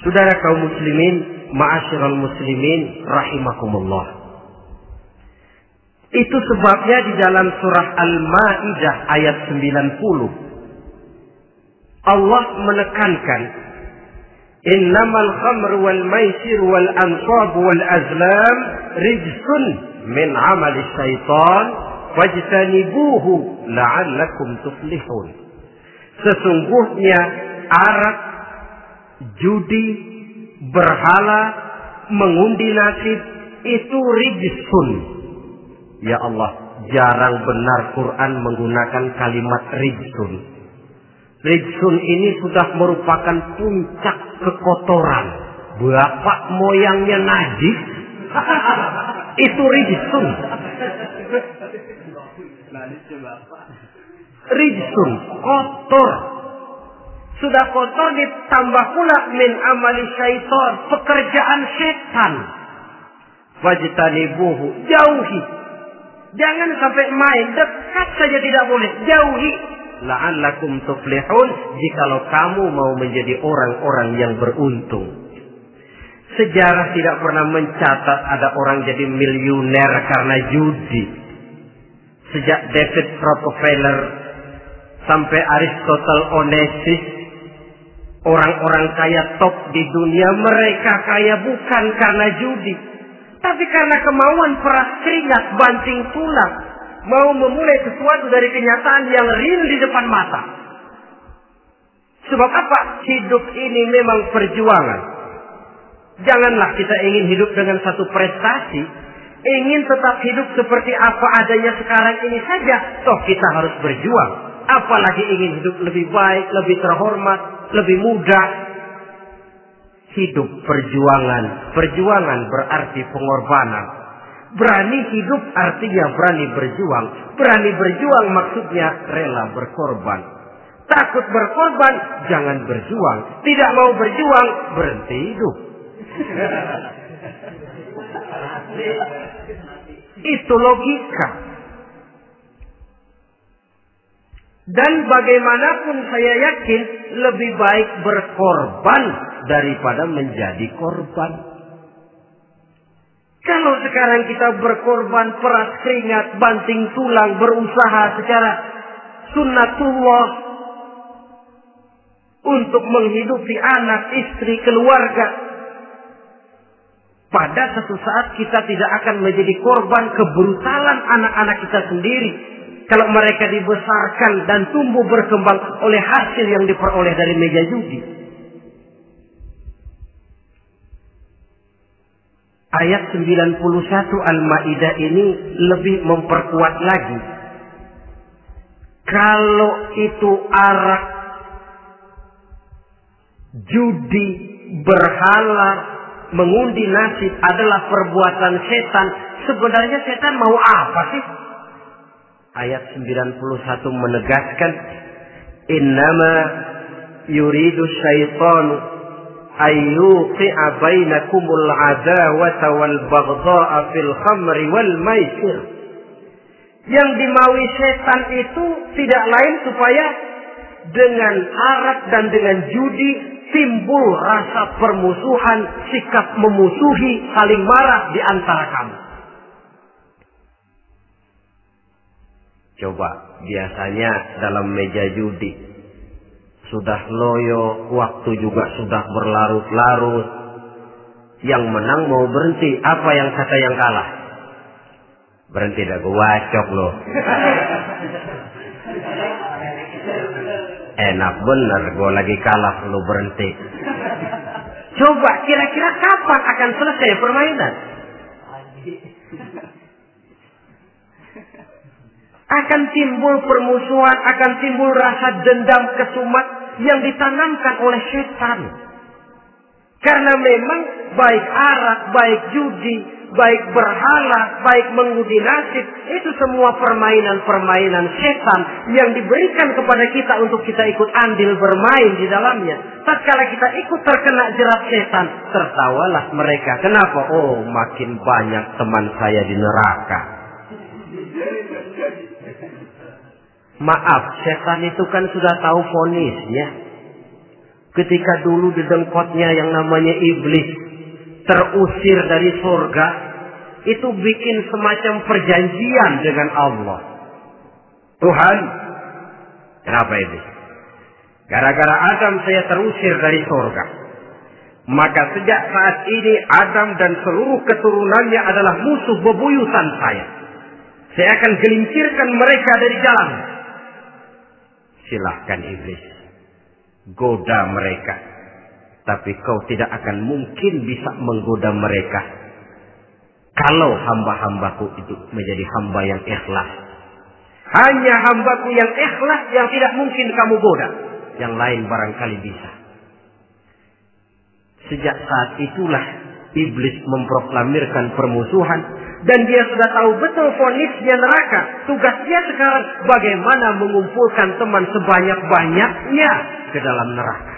Saudara kaum muslimin, ma'asyiral muslimin rahimakumullah. Itu sebabnya di dalam surah Al-Maidah ayat 90 Allah menekankan, innamal khamru wal maisir wal ansab wal azlam rijsun min amali syaitan wajtanibuhu la'allakum tuflihun. Sesungguhnya arak, judi, berhala, mengundi nasib itu rijsun. Ya Allah, jarang benar Quran menggunakan kalimat rijsun. Rijsun ini sudah merupakan puncak kekotoran. Bapak moyangnya najis, itu rijsun. Rijsun, kotor. Sudah kotor ditambah pula min amali syaitan, pekerjaan setan. Wajtanibuhu, jauhi. Jangan sampai main, dekat saja tidak boleh, jauhi. La'allakum tuflihun, jikalau kamu mau menjadi orang-orang yang beruntung. Sejarah tidak pernah mencatat ada orang jadi miliuner karena judi. Sejak David Rockefeller sampai Aristotle Onassis, orang-orang kaya top di dunia, mereka kaya bukan karena judi, tapi karena kemauan peras keringat banting tulang, mau memulai sesuatu dari kenyataan yang real di depan mata. Sebab apa? Hidup ini memang perjuangan. Janganlah kita ingin hidup dengan satu prestasi, ingin tetap hidup seperti apa adanya sekarang ini saja, toh kita harus berjuang. Apalagi ingin hidup lebih baik, lebih terhormat, lebih mudah. Hidup perjuangan. Perjuangan berarti pengorbanan. Berani hidup artinya berani berjuang. Berani berjuang maksudnya rela berkorban. Takut berkorban, jangan berjuang. Tidak mau berjuang, berhenti hidup. Itu logika. Dan bagaimanapun saya yakin lebih baik berkorban daripada menjadi korban. Kalau sekarang kita berkorban, peras keringat, banting tulang, berusaha secara sunnatullah untuk menghidupi anak, istri, keluarga, pada satu saat kita tidak akan menjadi korban kebrutalan anak-anak kita sendiri. Kalau mereka dibesarkan dan tumbuh berkembang oleh hasil yang diperoleh dari meja judi. Ayat 91 Al-Maidah ini lebih memperkuat lagi. Kalau itu arak, judi, berhala, mengundi nasib adalah perbuatan setan, sebenarnya setan mau apa sih? Ayat 91 menegaskan, innama yuridu syaitanu ayyuqi'a bainakumul adawata wal baghdha'a fil khamri wal maisir. Yang dimaui setan itu tidak lain supaya dengan arak dan dengan judi timbul rasa permusuhan, sikap memusuhi, saling marah di antara kamu. Coba, biasanya dalam meja judi sudah loyo, waktu juga sudah berlarut-larut. Yang menang mau berhenti, apa yang kata yang kalah? Berhenti dah, gue wacok loh. Enak bener, gue lagi kalah, lu berhenti. Coba, kira-kira kapan akan selesai permainan? Akan timbul permusuhan, akan timbul rasa dendam, kesumat yang ditanamkan oleh setan. Karena memang baik arak, baik judi, baik berhala, baik mengundi nasib, itu semua permainan-permainan setan yang diberikan kepada kita untuk kita ikut andil bermain di dalamnya. Tatkala kita ikut terkena jerat setan, tertawalah mereka. Kenapa? Oh, makin banyak teman saya di neraka. Maaf, setan itu kan sudah tahu vonisnya. Ketika dulu di dengkotnya yang namanya iblis terusir dari surga, itu bikin semacam perjanjian dengan Allah. Tuhan, kenapa iblis? Gara-gara Adam saya terusir dari surga. Maka sejak saat ini Adam dan seluruh keturunannya adalah musuh bebuyutan saya. Saya akan gelincirkan mereka dari jalan. Silahkan iblis, goda mereka. Tapi kau tidak akan mungkin bisa menggoda mereka kalau hamba-hambaku itu menjadi hamba yang ikhlas. Hanya hambaku yang ikhlas yang tidak mungkin kamu goda. Yang lain barangkali bisa. Sejak saat itulah iblis memproklamirkan permusuhan. Dan dia sudah tahu betul vonisnya neraka. Tugas dia sekarang bagaimana mengumpulkan teman sebanyak-banyaknya ke dalam neraka.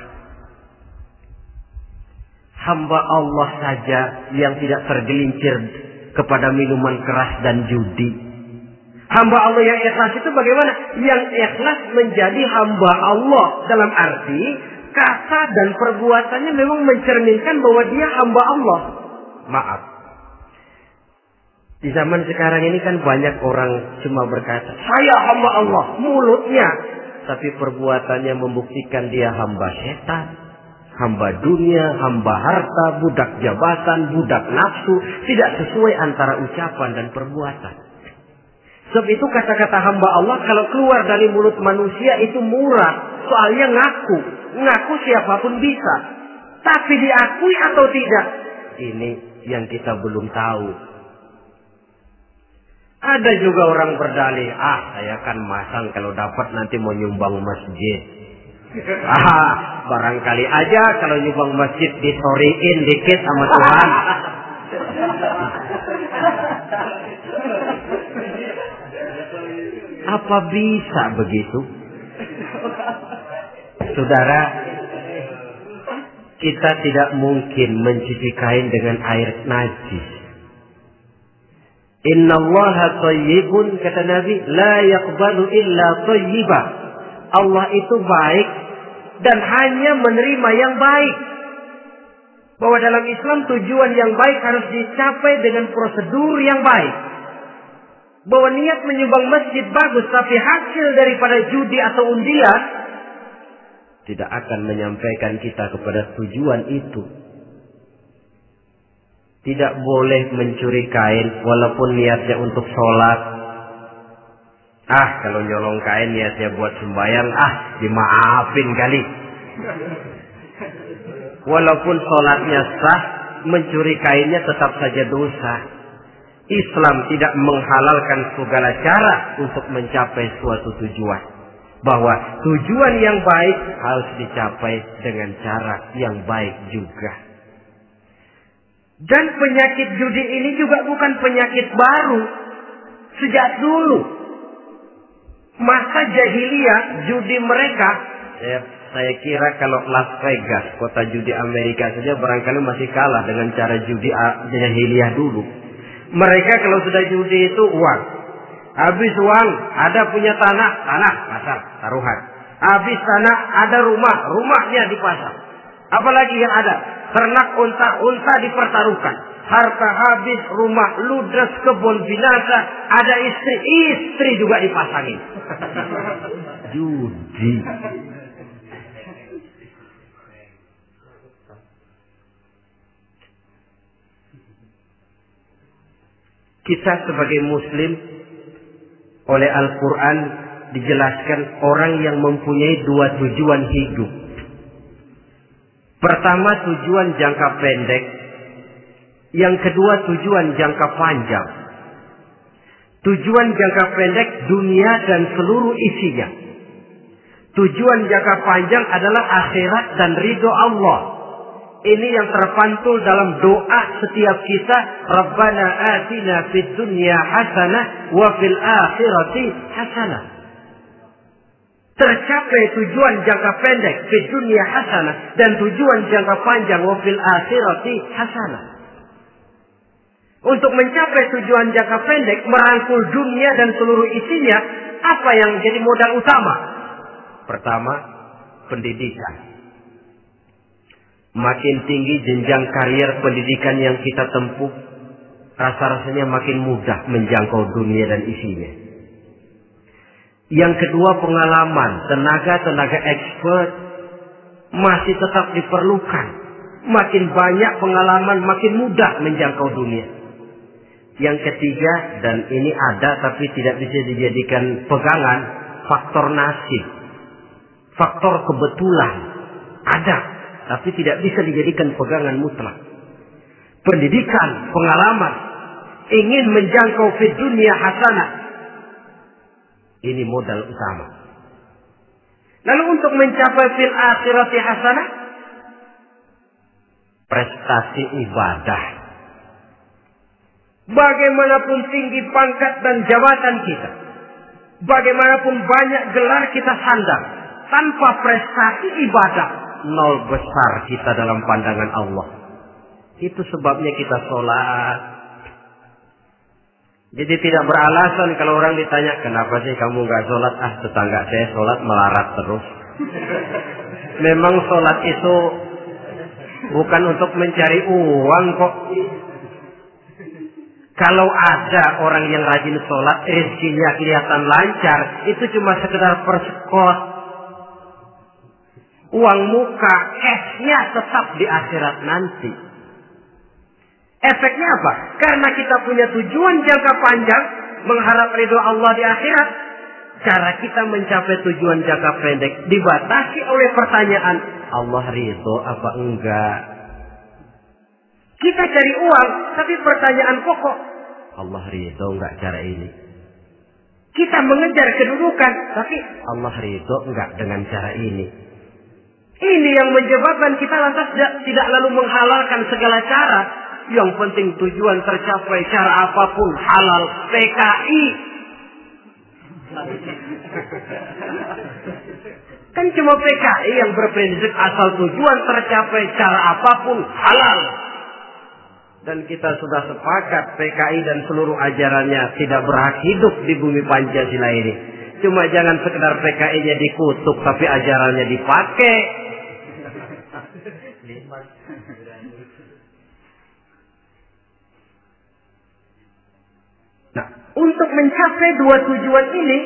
Hamba Allah saja yang tidak tergelincir kepada minuman keras dan judi. Hamba Allah yang ikhlas itu bagaimana? Yang ikhlas menjadi hamba Allah. Dalam arti kata dan perbuatannya memang mencerminkan bahwa dia hamba Allah. Maaf. Di zaman sekarang ini kan banyak orang cuma berkata, saya hamba Allah, mulutnya. Tapi perbuatannya membuktikan dia hamba setan, hamba dunia, hamba harta, budak jabatan, budak nafsu. Tidak sesuai antara ucapan dan perbuatan. Sebab itu kata-kata hamba Allah kalau keluar dari mulut manusia itu murah. Soalnya ngaku siapapun bisa. Tapi diakui atau tidak, ini yang kita belum tahu. Ada juga orang berdalih, saya kan masang kalau dapat nanti mau nyumbang masjid. Barangkali aja kalau nyumbang masjid disoriin dikit sama Tuhan. Apa bisa begitu? Saudara, kita tidak mungkin mencuci kain dengan air najis. Innallaha thayyibun, kata Nabi, la yaqbalu illa thayyiba. Allah itu baik dan hanya menerima yang baik. Bahwa dalam Islam tujuan yang baik harus dicapai dengan prosedur yang baik. Bahwa niat menyumbang masjid bagus, tapi hasil daripada judi atau undian tidak akan menyampaikan kita kepada tujuan itu. Tidak boleh mencuri kain walaupun niatnya untuk sholat. Kalau nyolong kain niatnya buat sembahyang, dimaafin kali. Walaupun sholatnya sah, mencuri kainnya tetap saja dosa. Islam tidak menghalalkan segala cara untuk mencapai suatu tujuan. Bahwa tujuan yang baik harus dicapai dengan cara yang baik juga. Dan penyakit judi ini juga bukan penyakit baru. Sejak dulu. Masa jahiliyah judi mereka. Saya kira kalau Las Vegas, kota judi Amerika saja barangkali masih kalah dengan cara judi jahiliyah dulu. Mereka kalau sudah judi itu uang. Habis uang, ada punya tanah pasar, taruhan. Habis tanah, ada rumahnya di pasar. Apalagi yang ada? Ternak unta dipertaruhkan. Harta habis, rumah ludes, kebun binasa. Ada istri juga dipasangin. Judi. Kita sebagai muslim oleh Al-Quran dijelaskan orang yang mempunyai dua tujuan hidup. Pertama tujuan jangka pendek. Yang kedua tujuan jangka panjang. Tujuan jangka pendek dunia dan seluruh isinya. Tujuan jangka panjang adalah akhirat dan ridho Allah. Ini yang terpantul dalam doa setiap kita. Rabbana atina fid dunya hasanah wa fil akhirati hasanah. Tercapai tujuan jangka pendek fid dunya hasanah, dan tujuan jangka panjang wa fil akhirati hasanah. Untuk mencapai tujuan jangka pendek, merangkul dunia dan seluruh isinya, apa yang jadi modal utama? Pertama, pendidikan. Makin tinggi jenjang karier pendidikan yang kita tempuh, rasa-rasanya makin mudah menjangkau dunia dan isinya. Yang kedua, pengalaman. Tenaga expert masih tetap diperlukan. Makin banyak pengalaman, makin mudah menjangkau dunia. Yang ketiga, dan ini ada tapi tidak bisa dijadikan pegangan, faktor nasib. Faktor kebetulan. Ada, tapi tidak bisa dijadikan pegangan mutlak. Pendidikan, pengalaman, ingin menjangkau fid dunya hasanah. Ini modal utama. Lalu untuk mencapai fil akhirati hasanah, prestasi ibadah. Bagaimanapun tinggi pangkat dan jabatan kita, bagaimanapun banyak gelar kita sandang, tanpa prestasi ibadah, nol besar kita dalam pandangan Allah. Itu sebabnya kita sholat. Jadi tidak beralasan kalau orang ditanya, kenapa sih kamu nggak sholat? Ah, tetangga saya sholat melarat terus. Memang sholat itu bukan untuk mencari uang kok. Kalau ada orang yang rajin sholat, rezekinya kelihatan lancar, itu cuma sekedar persekot. Uang muka, cashnya tetap di akhirat nanti. Efeknya apa? Karena kita punya tujuan jangka panjang, mengharap ridho Allah di akhirat. Cara kita mencapai tujuan jangka pendek dibatasi oleh pertanyaan, Allah ridho apa enggak? Kita cari uang, tapi pertanyaan pokok, Allah ridho enggak cara ini? Kita mengejar kedudukan, tapi Allah ridho enggak dengan cara ini? Ini yang menyebabkan kita lantas tidak lalu menghalalkan segala cara. Yang penting tujuan tercapai cara apapun halal. PKI. Kan cuma PKI yang berprinsip asal tujuan tercapai cara apapun halal. Dan kita sudah sepakat PKI dan seluruh ajarannya tidak berhak hidup di bumi Pancasila ini. Cuma jangan sekedar PKI-nya dikutuk tapi ajarannya dipakai. Nah, untuk mencapai dua tujuan ini,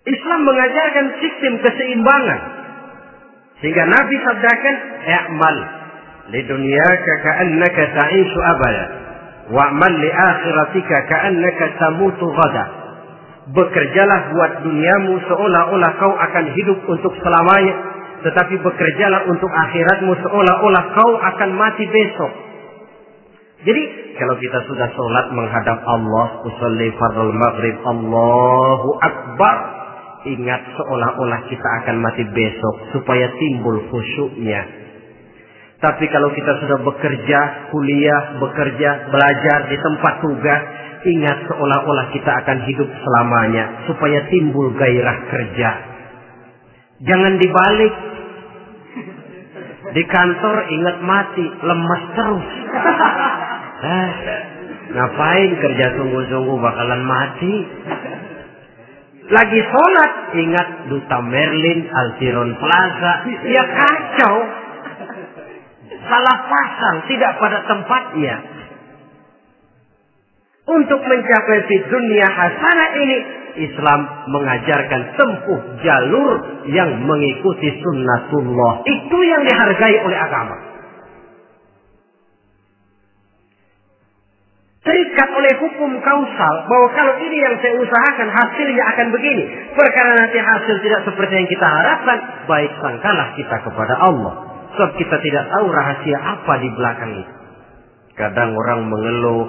Islam mengajarkan sistem keseimbangan. Sehingga Nabi sabdakan, "I'mal lidunyaka ka'annaka ta'ishu abada, wa'mal li akhiratika ka'annaka tamutu ghada." Bekerjalah buat duniamu seolah-olah kau akan hidup untuk selamanya, tetapi bekerjalah untuk akhiratmu seolah-olah kau akan mati besok. Jadi kalau kita sudah sholat menghadap Allah, usolli fardhu maghrib, Allahu Akbar, ingat seolah-olah kita akan mati besok supaya timbul khusyuknya. Tapi kalau kita sudah bekerja, kuliah, belajar di tempat tugas, ingat seolah-olah kita akan hidup selamanya supaya timbul gairah kerja. Jangan dibalik. Di kantor ingat mati, lemas terus. Ngapain kerja sungguh-sungguh bakalan mati. Lagi sholat ingat Duta Merlin, Altiron Plaza, ya kacau. Salah pasang, tidak pada tempatnya. Untuk mencapai fid dunya hasanah ini, Islam mengajarkan tempuh jalur yang mengikuti sunnatullah. Itu yang dihargai oleh agama. Terikat oleh hukum kausal bahwa kalau ini yang saya usahakan hasilnya akan begini. Perkara nanti hasil tidak seperti yang kita harapkan, baik sangkalah kita kepada Allah. Sebab kita tidak tahu rahasia apa di belakang itu. Kadang orang mengeluh,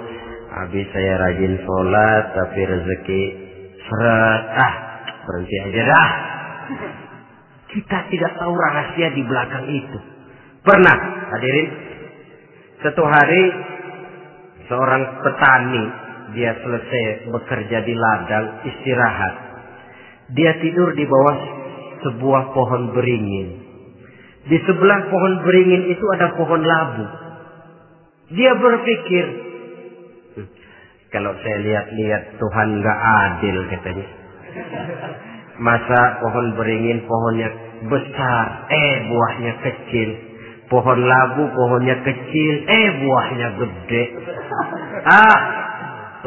habis saya rajin sholat tapi rezeki seret, berhenti aja dah. Kita tidak tahu rahasia di belakang itu. Pernah, hadirin, satu hari seorang petani, dia selesai bekerja di ladang, istirahat. Dia tidur di bawah sebuah pohon beringin. Di sebelah pohon beringin itu ada pohon labu. Dia berpikir, kalau saya lihat-lihat Tuhan nggak adil katanya. Masa pohon beringin pohonnya besar, buahnya kecil. Pohon labu pohonnya kecil, buahnya gede.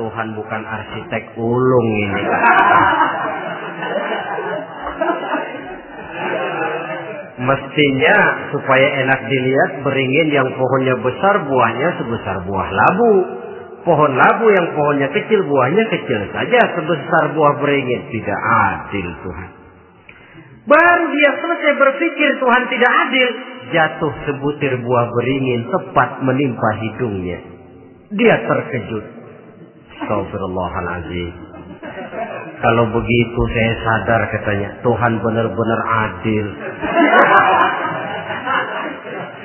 Tuhan bukan arsitek ulung ini. Mestinya supaya enak dilihat, beringin yang pohonnya besar buahnya sebesar buah labu. Pohon labu yang pohonnya kecil buahnya kecil saja sebesar buah beringin. Tidak adil Tuhan. Baru dia selesai berpikir Tuhan tidak adil, jatuh sebutir buah beringin tepat menimpa hidungnya. Dia terkejut. Astagfirullahaladzim. Kalau begitu saya sadar katanya, Tuhan benar-benar adil.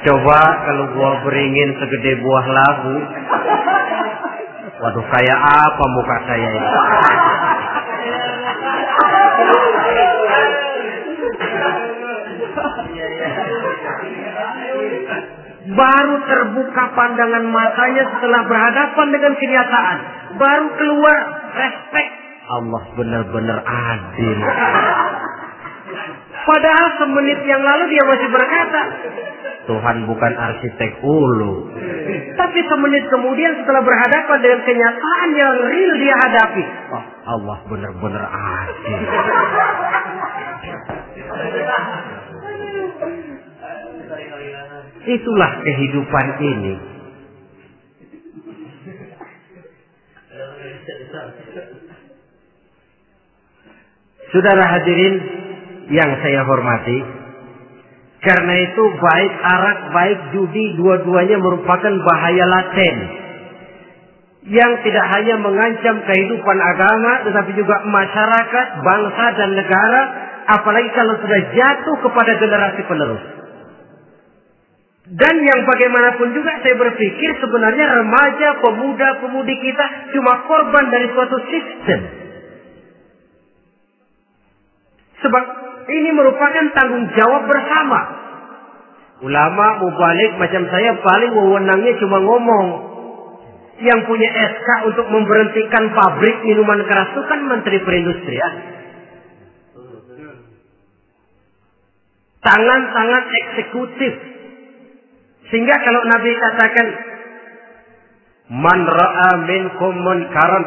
Coba kalau buah beringin segede buah labu. Waduh, kayak apa muka saya ini? Baru terbuka pandangan matanya setelah berhadapan dengan kenyataan. Baru keluar respek. Allah benar-benar adil. Padahal semenit yang lalu dia masih berkata, Tuhan bukan arsitek ulu. Tapi semenit kemudian setelah berhadapan dengan kenyataan yang real dia hadapi, Allah benar-benar adil. Itulah kehidupan ini. Saudara hadirin yang saya hormati, karena itu baik arak, baik judi, dua-duanya merupakan bahaya laten yang tidak hanya mengancam kehidupan agama, tetapi juga masyarakat, bangsa dan negara, apalagi kalau sudah jatuh kepada generasi penerus. Dan yang bagaimanapun juga saya berpikir sebenarnya remaja, pemuda, pemudi kita cuma korban dari suatu sistem. Sebab ini merupakan tanggung jawab bersama. Ulama mubalik macam saya paling wewenangnya cuma ngomong. Yang punya SK untuk memberhentikan pabrik minuman keras itu kan Menteri Perindustrian. Tangan-tangan eksekutif. Sehingga kalau Nabi katakan, Man ra'a minkum munkaran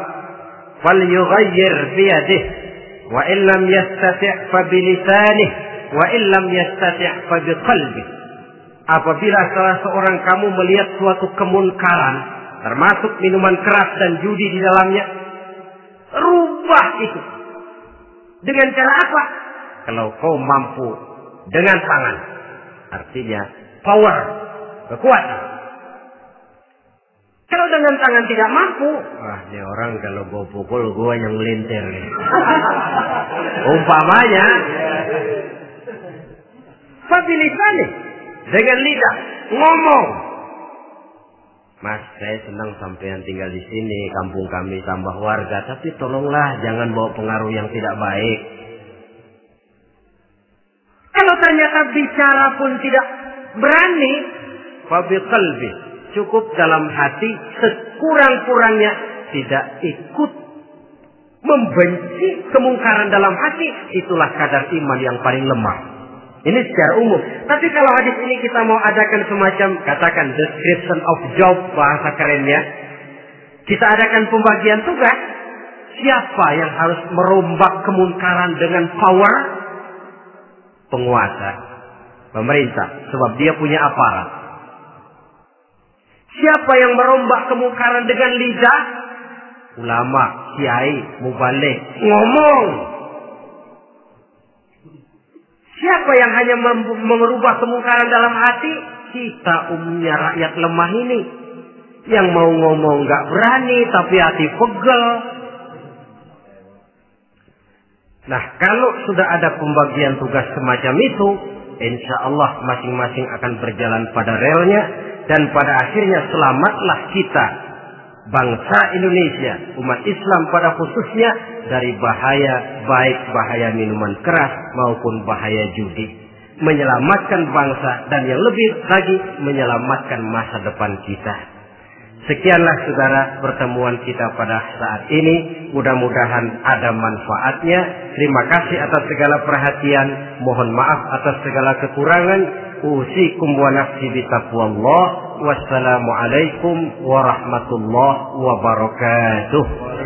falyughayyir biyadihi wa illam yastati' fa bilisanihi wa illam yastati' fa biqalbihi. Apabila salah seorang kamu melihat suatu kemunkaran, termasuk minuman keras dan judi di dalamnya, rubah itu. Dengan cara apa? Kalau kau mampu dengan tangan, artinya power, kekuatan. Kalau dengan tangan tidak mampu, ini orang kalau gue pukul gue yang melintir. Umpamanya, fabilisani, dengan lidah ngomong. Mas, saya senang sampean tinggal di sini, kampung kami tambah warga, tapi tolonglah jangan bawa pengaruh yang tidak baik. Kalau ternyata bicara pun tidak berani, fabiqalbi, cukup dalam hati, sekurang-kurangnya tidak ikut membenci kemungkaran dalam hati, itulah kadar iman yang paling lemah. Ini secara umum. Tapi kalau hadis ini kita mau adakan semacam, katakan description of job, bahasa kerennya, kita adakan pembagian tugas. Siapa yang harus merombak kemungkaran dengan power? Penguasa, pemerintah, sebab dia punya aparat. Siapa yang merombak kemungkaran dengan lidah? Ulama, kiai, mubalik, ngomong. Siapa yang hanya merubah kemungkaran dalam hati? Kita umumnya rakyat lemah ini. Yang mau ngomong gak berani, tapi hati pegel. Nah, kalau sudah ada pembagian tugas semacam itu, insya Allah masing-masing akan berjalan pada relnya, dan pada akhirnya selamatlah kita, bangsa Indonesia, umat Islam pada khususnya, dari bahaya, baik bahaya minuman keras maupun bahaya judi. Menyelamatkan bangsa dan yang lebih lagi menyelamatkan masa depan kita. Sekianlah saudara pertemuan kita pada saat ini. Mudah-mudahan ada manfaatnya. Terima kasih atas segala perhatian. Mohon maaf atas segala kekurangan. Usikum wa nafsi bitaqwallah. Wassalamualaikum warahmatullahi wabarakatuh.